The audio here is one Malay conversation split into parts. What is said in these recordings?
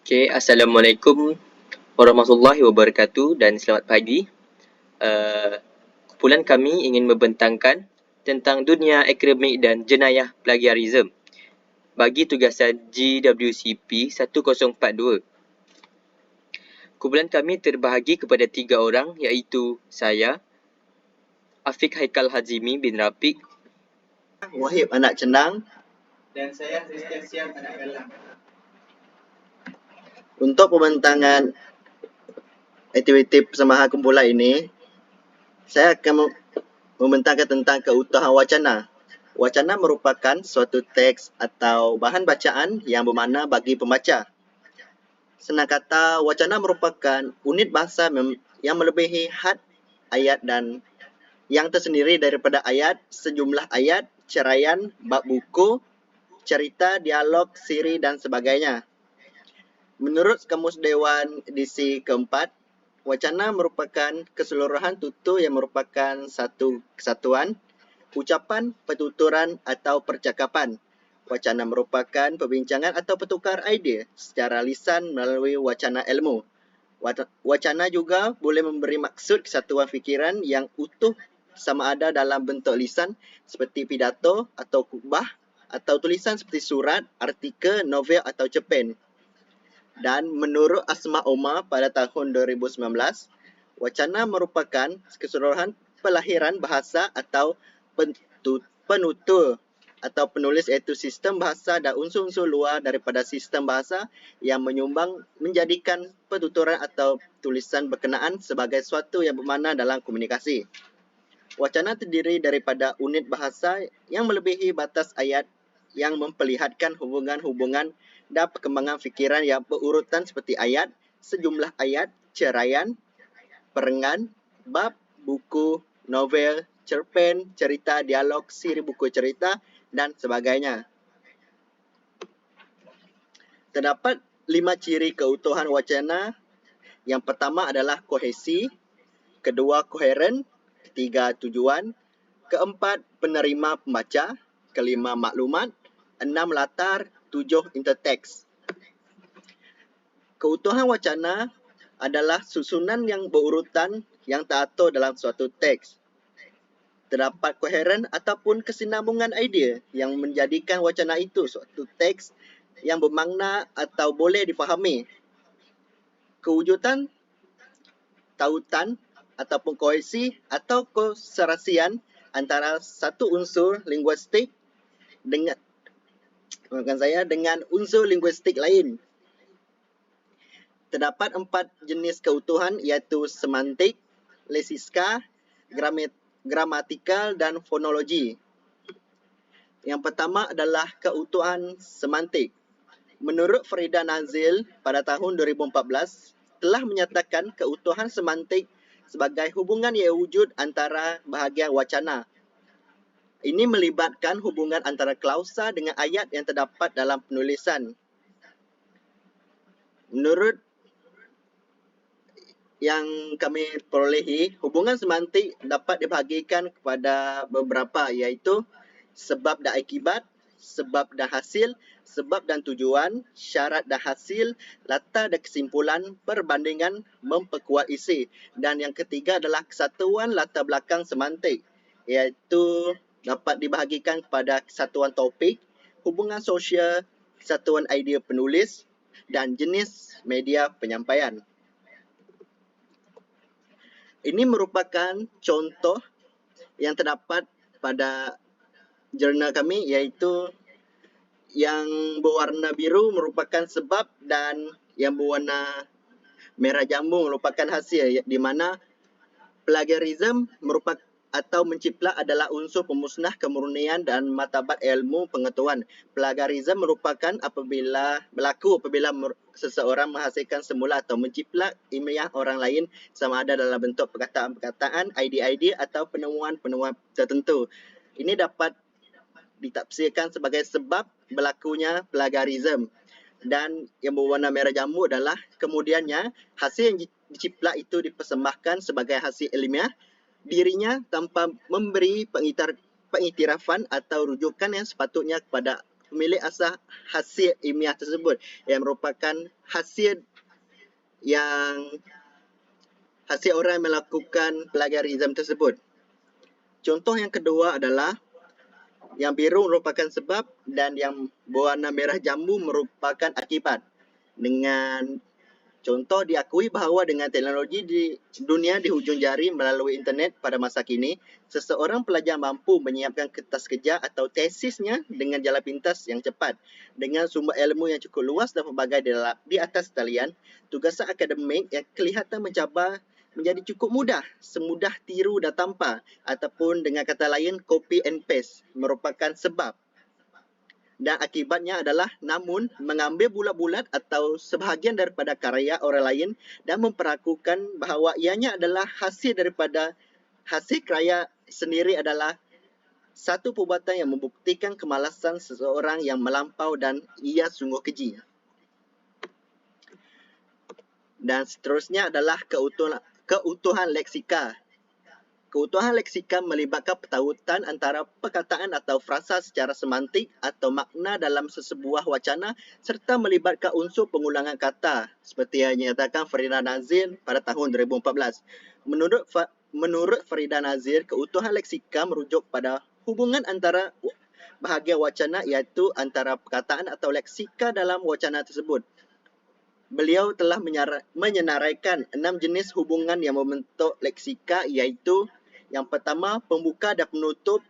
Okay, Assalamualaikum warahmatullahi wabarakatuh dan selamat pagi. Kumpulan kami ingin membentangkan tentang dunia akademik dan jenayah plagiarism bagi tugasan GWCP 1042. Kumpulan kami terbahagi kepada 3 orang iaitu saya, Afiq Haikal Hazimi bin Rafiq, Wahib anak Cendang, dan saya Christian Siam anak Galang. untuk pembentangan aktiviti persembahan kumpulan ini, saya akan membentangkan tentang keutuhan wacana. Wacana merupakan suatu teks atau bahan bacaan yang bermakna bagi pembaca. Senang kata, wacana merupakan unit bahasa yang melebihi had ayat dan yang tersendiri daripada ayat, sejumlah ayat, ceraian, bab buku, cerita, dialog, siri dan sebagainya. Menurut Kamus Dewan edisi keempat, wacana merupakan keseluruhan tutur yang merupakan satu kesatuan, ucapan, pertuturan atau percakapan. Wacana merupakan perbincangan atau pertukar idea secara lisan melalui wacana ilmu. Wacana juga boleh memberi maksud kesatuan fikiran yang utuh sama ada dalam bentuk lisan seperti pidato atau khutbah atau tulisan seperti surat, artikel, novel atau cerpen. Dan menurut Asma Omar pada tahun 2019, wacana merupakan keseluruhan pelahiran bahasa atau penutur atau penulis iaitu sistem bahasa dan unsur-unsur luar daripada sistem bahasa yang menyumbang menjadikan pertuturan atau tulisan berkenaan sebagai suatu yang bermakna dalam komunikasi. Wacana terdiri daripada unit bahasa yang melebihi batas ayat yang memperlihatkan hubungan-hubungan dan perkembangan fikiran yang berurutan seperti ayat, sejumlah ayat, ceraian, perengan, bab, buku, novel, cerpen, cerita, dialog, siri buku cerita dan sebagainya. Terdapat 5 ciri keutuhan wacana. Yang pertama adalah kohesi, kedua koheren, ketiga tujuan, keempat penerima pembaca, kelima maklumat, 6 latar, 7 interteks. Keutuhan wacana adalah susunan yang berurutan yang teratur dalam suatu teks. Terdapat koheren ataupun kesinambungan idea yang menjadikan wacana itu suatu teks yang bermakna atau boleh difahami. Kewujudan tautan ataupun kohesi atau keserasian antara satu unsur linguistik dengan unsur linguistik lain. Terdapat 4 jenis keutuhan iaitu semantik, leksiska, gramatikal dan fonologi. Yang pertama adalah keutuhan semantik. Menurut Farida Nazil pada tahun 2014 telah menyatakan keutuhan semantik sebagai hubungan yang wujud antara bahagian wacana. Ini melibatkan hubungan antara klausa dengan ayat yang terdapat dalam penulisan. Menurut yang kami perolehi, hubungan semantik dapat dibahagikan kepada beberapa iaitu sebab dan akibat, sebab dan hasil, sebab dan tujuan, syarat dan hasil, latar dan kesimpulan, perbandingan, memperkuat isi. Dan yang ketiga adalah kesatuan latar belakang semantik iaitu dapat dibahagikan kepada kesatuan topik, hubungan sosial, kesatuan idea penulis dan jenis media penyampaian. Ini merupakan contoh yang terdapat pada jurnal kami iaitu yang berwarna biru merupakan sebab dan yang berwarna merah jambu merupakan hasil, di mana plagiarism merupakan atau menciplak adalah unsur pemusnah kemurnian dan martabat ilmu pengetahuan. Plagiarism merupakan berlaku apabila seseorang menghasilkan semula atau menciplak ilmiah orang lain sama ada dalam bentuk perkataan-perkataan, idea-idea atau penemuan-penemuan tertentu. Ini dapat ditafsirkan sebagai sebab berlakunya plagiarism. Dan yang berwarna merah jambu adalah kemudiannya hasil yang diciplak itu dipersembahkan sebagai hasil ilmiah dirinya tanpa memberi pengiktirafan atau rujukan yang sepatutnya kepada pemilik asal hasil ilmiah tersebut, yang merupakan hasil orang yang melakukan plagiarism tersebut. Contoh yang kedua adalah yang biru merupakan sebab dan yang berwarna merah jambu merupakan akibat. Dengan contoh, diakui bahawa dengan teknologi di dunia di hujung jari melalui internet pada masa kini, seseorang pelajar mampu menyiapkan kertas kerja atau tesisnya dengan jalan pintas yang cepat. Dengan sumber ilmu yang cukup luas dan pelbagai di atas talian, tugasan akademik yang kelihatan mencabar menjadi cukup mudah, semudah tiru dan tampar, ataupun dengan kata lain copy and paste merupakan sebab. Dan akibatnya adalah namun mengambil bulat-bulat atau sebahagian daripada karya orang lain dan memperakukan bahawa ianya adalah hasil karya sendiri adalah satu perbuatan yang membuktikan kemalasan seseorang yang melampau dan ia sungguh keji. Dan seterusnya adalah keutuhan leksika. Keutuhan leksika melibatkan pertautan antara perkataan atau frasa secara semantik atau makna dalam sesebuah wacana serta melibatkan unsur pengulangan kata seperti yang dinyatakan Farida Nazir pada tahun 2014. Menurut Farida Nazir, keutuhan leksika merujuk pada hubungan antara bahagian wacana iaitu antara perkataan atau leksika dalam wacana tersebut. Beliau telah menyenaraikan 6 jenis hubungan yang membentuk leksika iaitu yang pertama, pembuka dan penutup,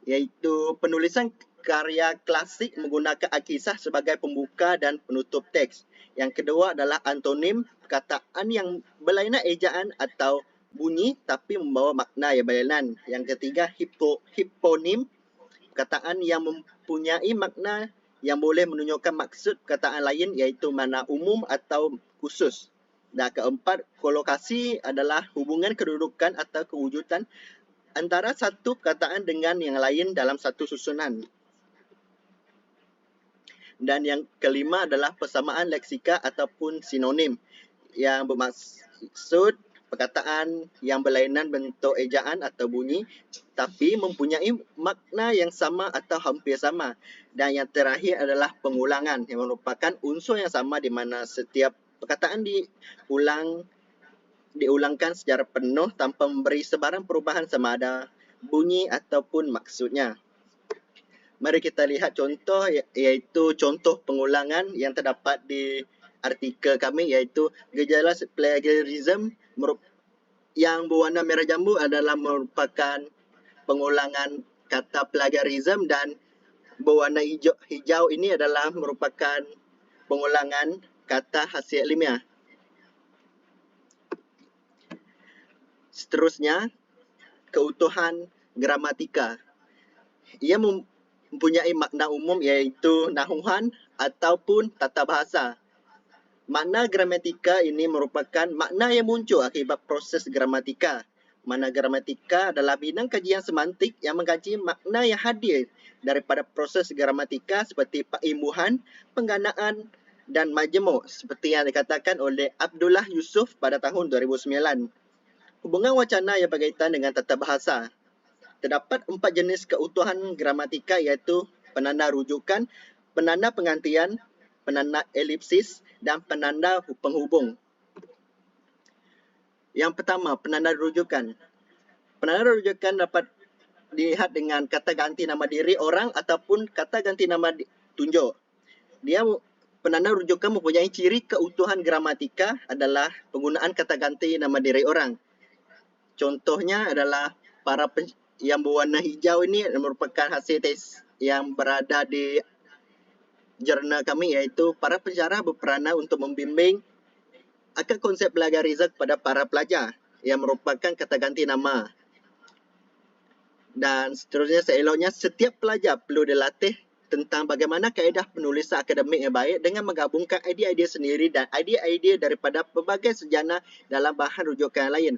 iaitu penulisan karya klasik menggunakan alkisah sebagai pembuka dan penutup teks. Yang kedua adalah antonim, perkataan yang berlainan ejaan atau bunyi tapi membawa makna yang berlainan. Yang ketiga, hiponim, perkataan yang mempunyai makna yang boleh menunjukkan maksud perkataan lain iaitu makna umum atau khusus. Dan keempat, kolokasi adalah hubungan kedudukan atau kewujudan antara satu perkataan dengan yang lain dalam satu susunan. Dan yang kelima adalah persamaan leksika ataupun sinonim yang bermaksud perkataan yang berlainan bentuk ejaan atau bunyi tapi mempunyai makna yang sama atau hampir sama. Dan yang terakhir adalah pengulangan yang merupakan unsur yang sama di mana setiap perkataan diulangkan secara penuh tanpa memberi sebarang perubahan sama ada bunyi ataupun maksudnya. Mari kita lihat contoh iaitu contoh pengulangan yang terdapat di artikel kami iaitu gejala plagiarism yang berwarna merah jambu adalah merupakan pengulangan kata plagiarism dan berwarna hijau ini adalah merupakan pengulangan kata hasil ilmiah. Seterusnya, keutuhan gramatika. Ia mempunyai makna umum iaitu nahuan ataupun tata bahasa. Makna gramatika ini merupakan makna yang muncul akibat proses gramatika. Makna gramatika adalah bidang kajian semantik yang mengkaji makna yang hadir daripada proses gramatika seperti perimbuhan, pengganaan dan majemuk seperti yang dikatakan oleh Abdullah Yusuf pada tahun 2009. Hubungan wacana yang berkaitan dengan tata bahasa. Terdapat 4 jenis keutuhan gramatika iaitu penanda rujukan, penanda penggantian, penanda elipsis dan penanda penghubung. Yang pertama, penanda rujukan. Penanda rujukan dapat dilihat dengan kata ganti nama diri orang ataupun kata ganti nama tunjuk. Penanda rujukan mempunyai ciri keutuhan gramatika adalah penggunaan kata ganti nama diri orang. Contohnya adalah yang berwarna hijau ini merupakan hasil tes yang berada di jurnal kami iaitu para pensyarah berperanan untuk membimbing akan konsep plagiarism kepada para pelajar yang merupakan kata ganti nama. Dan seterusnya seeloknya setiap pelajar perlu dilatih tentang bagaimana kaedah penulisan akademik yang baik dengan menggabungkan idea-idea sendiri dan idea-idea daripada pelbagai sarjana dalam bahan rujukan lain.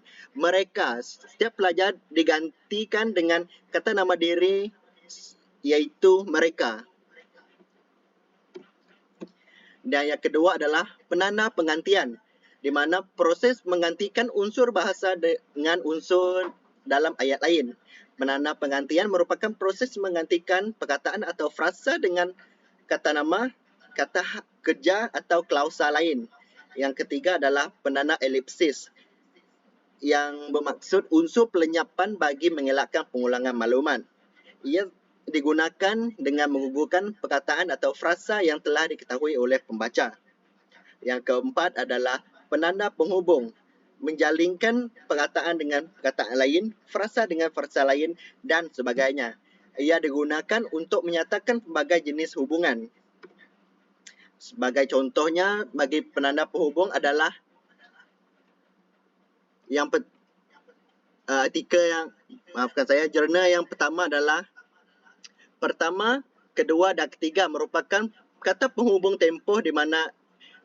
Setiap pelajar digantikan dengan kata nama diri iaitu mereka. Dan yang kedua adalah penanda penggantian, di mana proses menggantikan unsur bahasa dengan unsur dalam ayat lain. Menanda penggantian merupakan proses menggantikan perkataan atau frasa dengan kata nama, kata kerja atau klausa lain. Yang ketiga adalah penanda elipsis yang bermaksud unsur pelenyapan bagi mengelakkan pengulangan maklumat. Ia digunakan dengan menggugurkan perkataan atau frasa yang telah diketahui oleh pembaca. Yang keempat adalah penanda penghubung, menjalinkan perkataan dengan perkataan lain, frasa dengan frasa lain dan sebagainya. Ia digunakan untuk menyatakan pelbagai jenis hubungan. Sebagai contohnya, bagi penanda penghubung adalah yang jurnal yang pertama adalah pertama, kedua dan ketiga merupakan kata penghubung tempoh di mana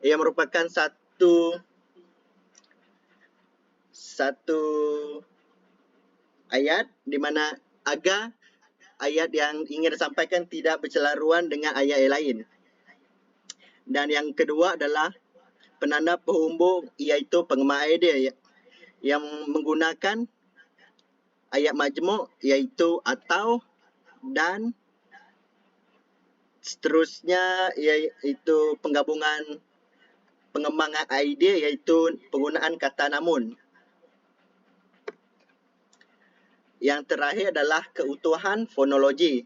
ia merupakan satu ayat di mana agar ayat yang ingin disampaikan tidak bercelaruan dengan ayat yang lain. Dan yang kedua adalah penanda penghubung iaitu pengemar idea yang menggunakan ayat majmuk iaitu atau dan seterusnya iaitu penggabungan pengembangan idea iaitu penggunaan kata namun. Yang terakhir adalah keutuhan fonologi.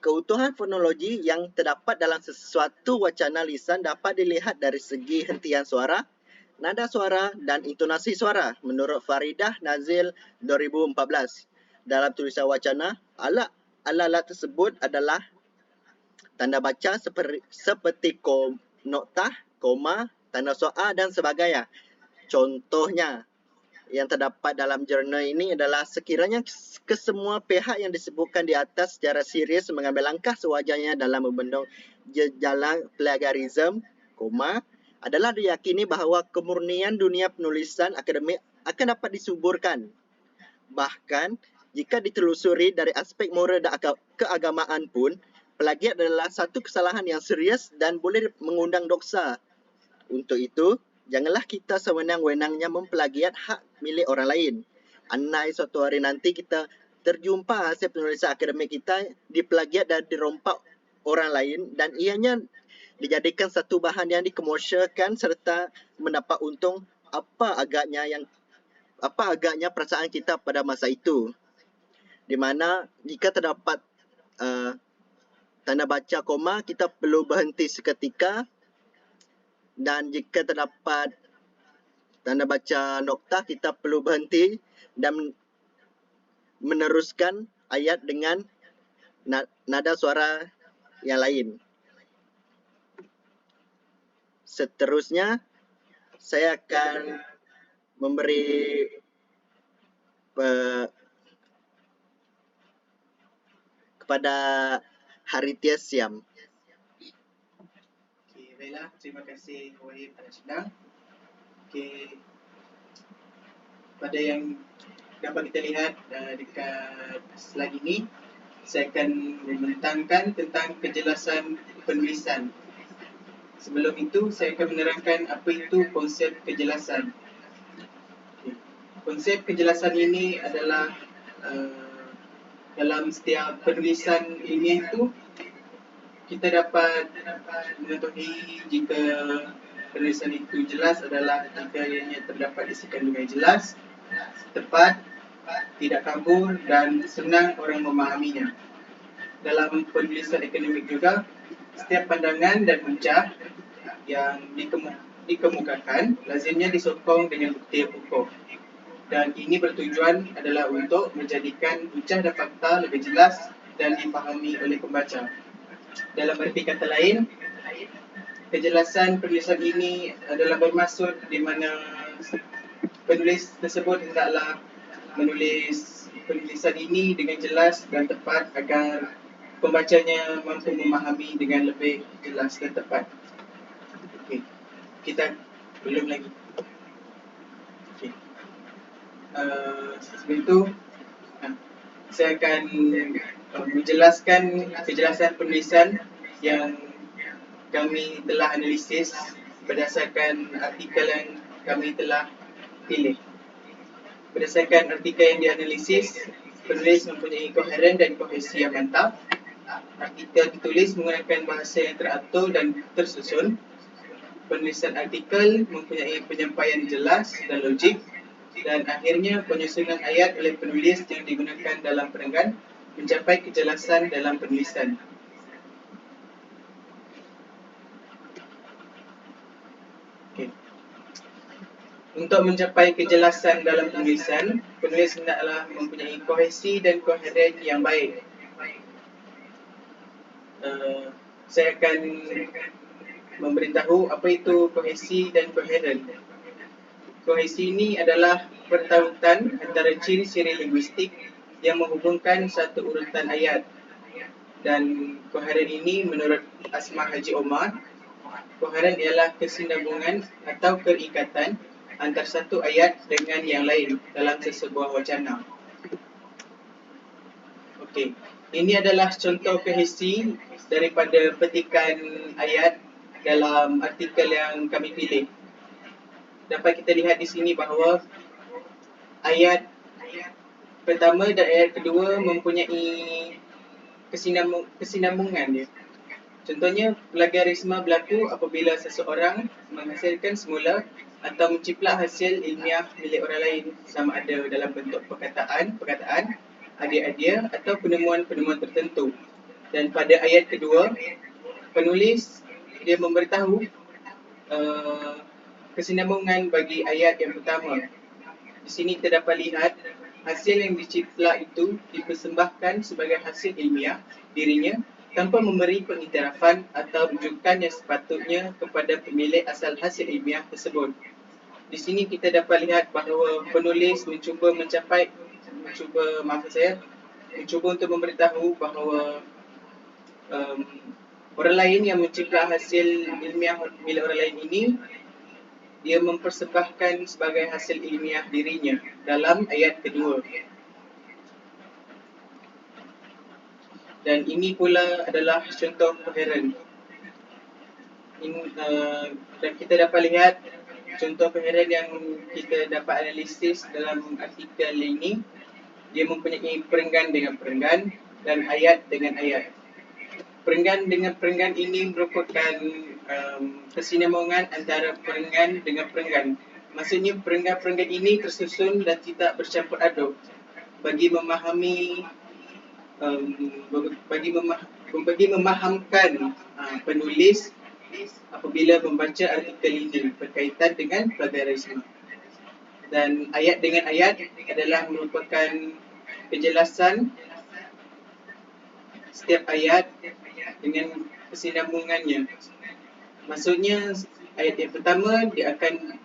Keutuhan fonologi yang terdapat dalam sesuatu wacana lisan dapat dilihat dari segi hentian suara, nada suara dan intonasi suara menurut Faridah Nazil 2014. Dalam tulisan wacana, alat-alat tersebut adalah tanda baca seperti noktah, koma, tanda soal dan sebagainya. Contohnya yang terdapat dalam jurnal ini adalah sekiranya kesemua pihak yang disebutkan di atas secara serius mengambil langkah sewajarnya dalam membendung jejak plagiarisme, adalah diyakini bahawa kemurnian dunia penulisan akademik akan dapat disuburkan. Bahkan, jika ditelusuri dari aspek moral dan keagamaan pun, plagiat adalah satu kesalahan yang serius dan boleh mengundang dosa. Untuk itu, janganlah kita sewenang-wenangnya memplagiat hak milik orang lain. Andai suatu hari nanti kita terjumpa hasil penulisan akademik kita diplagiat dan dirompak orang lain dan ianya dijadikan satu bahan yang dikomersialkan serta mendapat untung, apa agaknya perasaan kita pada masa itu. Di mana jika terdapat tanda baca koma, kita perlu berhenti seketika. Dan jika terdapat tanda baca noktah, kita perlu berhenti dan meneruskan ayat dengan nada suara yang lain. Seterusnya, saya akan memberi kepada Haritya Siam. Baiklah, terima kasih Wahid dan Sedang. Pada yang dapat kita lihat dekat slide ini, saya akan membentangkan tentang kejelasan penulisan. Sebelum itu, saya akan menerangkan apa itu konsep kejelasan. Konsep kejelasan ini adalah dalam setiap penulisan ilmiah itu, kita dapat mengetahui jika penulisan itu jelas adalah jika ianya terdapat isi kandungan jelas, tepat, tidak kabur dan senang orang memahaminya. Dalam penulisan akademik juga, setiap pandangan dan ucap yang dikemukakan lazimnya disokong dengan bukti yang pokok. Dan ini bertujuan adalah untuk menjadikan ucap dan fakta lebih jelas dan dipahami oleh pembaca. Dalam arti kata lain, kejelasan penulisan ini adalah bermaksud di mana penulis tersebut hendaklah menulis penulisan ini dengan jelas dan tepat agar pembacanya mampu memahami dengan lebih jelas dan tepat. Okey, kita belum lagi. Okey. Sebelum itu, saya akan menjelaskan kejelasan penulisan yang kami telah analisis berdasarkan artikel yang kami telah pilih. Berdasarkan artikel yang dianalisis, penulis mempunyai koheren dan kohesi yang mantap. Artikel ditulis menggunakan bahasa yang teratur dan tersusun. Penulisan artikel mempunyai penyampaian jelas dan logik. Dan akhirnya penyusunan ayat oleh penulis yang digunakan dalam perenggan mencapai kejelasan dalam penulisan. Okay. Untuk mencapai kejelasan dalam penulisan, penulis hendaklah mempunyai kohesi dan koheren yang baik. Saya akan memberitahu apa itu kohesi dan koheren. Kohesi ini adalah pertautan antara ciri-ciri linguistik yang menghubungkan satu urutan ayat. Dan koheren ini menurut Asma Haji Omar, koheren ialah kesinambungan atau keikatan antara satu ayat dengan yang lain dalam sesebuah wacana. Okey, ini adalah contoh kohesi daripada petikan ayat dalam artikel yang kami pilih. Dapat kita lihat di sini bahawa ayat pertama dan ayat kedua mempunyai kesinambungan dia. Contohnya, plagiarisme berlaku apabila seseorang menghasilkan semula atau menciplak hasil ilmiah milik orang lain, sama ada dalam bentuk perkataan, idea atau penemuan-penemuan tertentu. Dan pada ayat kedua, penulis dia memberitahu kesinambungan bagi ayat yang pertama. Di sini kita dapat lihat hasil yang diciplak itu dipersembahkan sebagai hasil ilmiah dirinya tanpa memberi pengiktirafan atau rujukan yang sepatutnya kepada pemilik asal hasil ilmiah tersebut. Di sini kita dapat lihat bahawa penulis mencuba untuk memberitahu bahawa orang lain yang menciplak hasil ilmiah milik orang lain ini, dia mempersembahkan sebagai hasil ilmiah dirinya dalam ayat kedua. Dan ini pula adalah contoh koheren. Dan kita dapat lihat contoh koheren yang kita dapat analisis dalam artikel ini. Dia mempunyai perenggan dengan perenggan dan ayat dengan ayat. Perenggan dengan perenggan ini merupakan kesinambungan antara perenggan dengan perenggan. Maksudnya perenggan-perenggan ini tersusun dan tidak bercampur aduk bagi memahamkan penulis apabila membaca artikel ini berkaitan dengan plagiarisme. Dan ayat dengan ayat adalah merupakan kejelasan setiap ayat dengan kesinambungannya. Maksudnya ayat yang pertama dia akan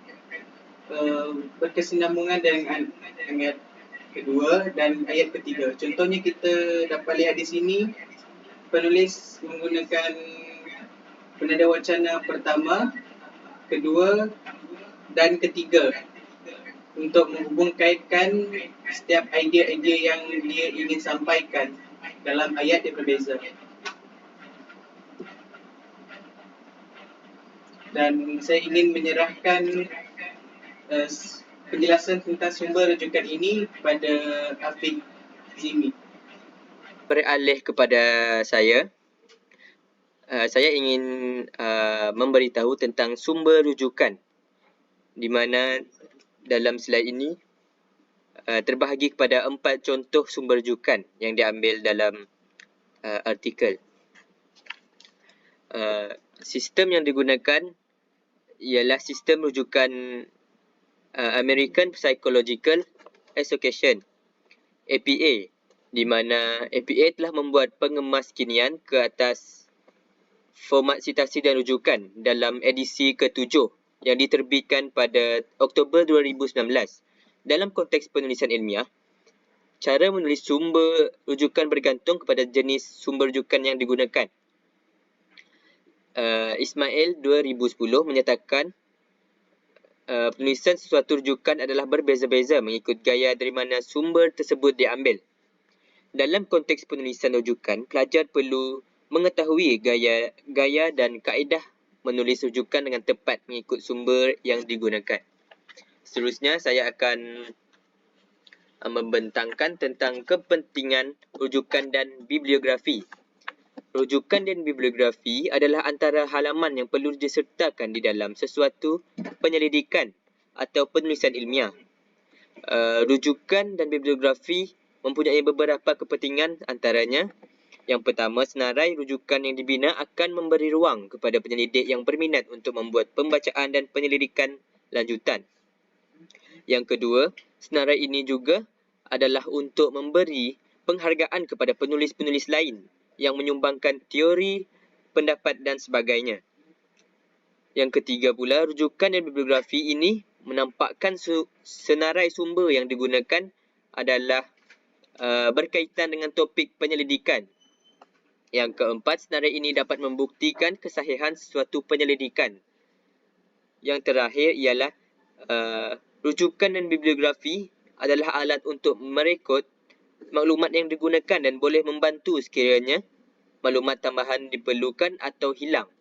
berkesinambungan dengan ayat kedua dan ayat ketiga. Contohnya kita dapat lihat di sini penulis menggunakan penanda wacana pertama, kedua dan ketiga untuk menghubungkaitkan setiap idea-idea yang dia ingin sampaikan dalam ayat yang berbeza. Dan saya ingin menyerahkan penjelasan tentang sumber rujukan ini kepada Afiq Zimi. Beralih kepada saya ingin memberitahu tentang sumber rujukan, di mana dalam slide ini terbahagi kepada 4 contoh sumber rujukan yang diambil dalam artikel. Sistem yang digunakan ialah sistem rujukan American Psychological Association, APA, di mana APA telah membuat pengemas kinian ke atas format sitasi dan rujukan dalam edisi ke-7 yang diterbitkan pada Oktober 2019. Dalam konteks penulisan ilmiah, cara menulis sumber rujukan bergantung kepada jenis sumber rujukan yang digunakan. Ismail 2010 menyatakan penulisan sesuatu rujukan adalah berbeza-beza mengikut gaya dari mana sumber tersebut diambil. Dalam konteks penulisan rujukan, pelajar perlu mengetahui gaya dan kaedah menulis rujukan dengan tepat mengikut sumber yang digunakan. Seterusnya, saya akan membentangkan tentang kepentingan rujukan dan bibliografi. Rujukan dan bibliografi adalah antara halaman yang perlu disertakan di dalam sesuatu penyelidikan atau penulisan ilmiah. Rujukan dan bibliografi mempunyai beberapa kepentingan, antaranya yang pertama, senarai rujukan yang dibina akan memberi ruang kepada penyelidik yang berminat untuk membuat pembacaan dan penyelidikan lanjutan. Yang kedua, senarai ini juga adalah untuk memberi penghargaan kepada penulis-penulis lain yang menyumbangkan teori, pendapat dan sebagainya. Yang ketiga pula, rujukan dan bibliografi ini menampakkan senarai sumber yang digunakan adalah berkaitan dengan topik penyelidikan. Yang keempat, senarai ini dapat membuktikan kesahihan sesuatu penyelidikan. Yang terakhir ialah rujukan dan bibliografi adalah alat untuk merekod maklumat yang digunakan dan boleh membantu sekiranya maklumat tambahan diperlukan atau hilang.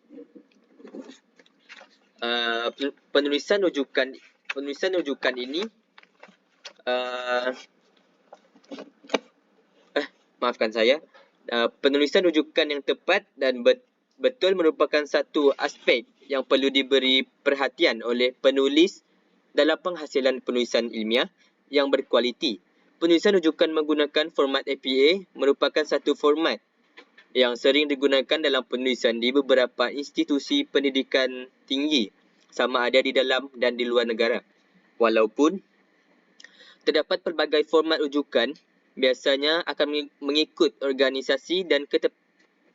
Penulisan rujukan ini maafkan saya. Penulisan rujukan yang tepat dan betul merupakan satu aspek yang perlu diberi perhatian oleh penulis dalam penghasilan penulisan ilmiah yang berkualiti. Penulisan rujukan menggunakan format APA merupakan satu format yang sering digunakan dalam penulisan di beberapa institusi pendidikan tinggi, sama ada di dalam dan di luar negara. Walaupun terdapat pelbagai format rujukan, biasanya akan mengikut organisasi dan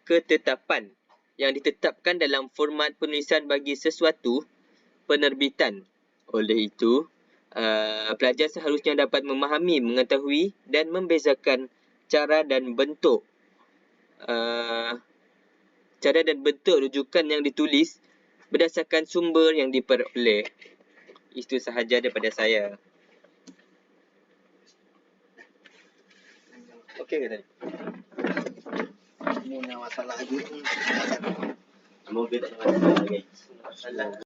ketetapan yang ditetapkan dalam format penulisan bagi sesuatu penerbitan. Oleh itu, pelajar seharusnya dapat memahami, mengetahui dan membezakan cara dan bentuk rujukan yang ditulis berdasarkan sumber yang diperoleh. Itu sahaja daripada saya. Okey ke tadi? Ini masalah lagi. Semoga tak ada masalah lagi.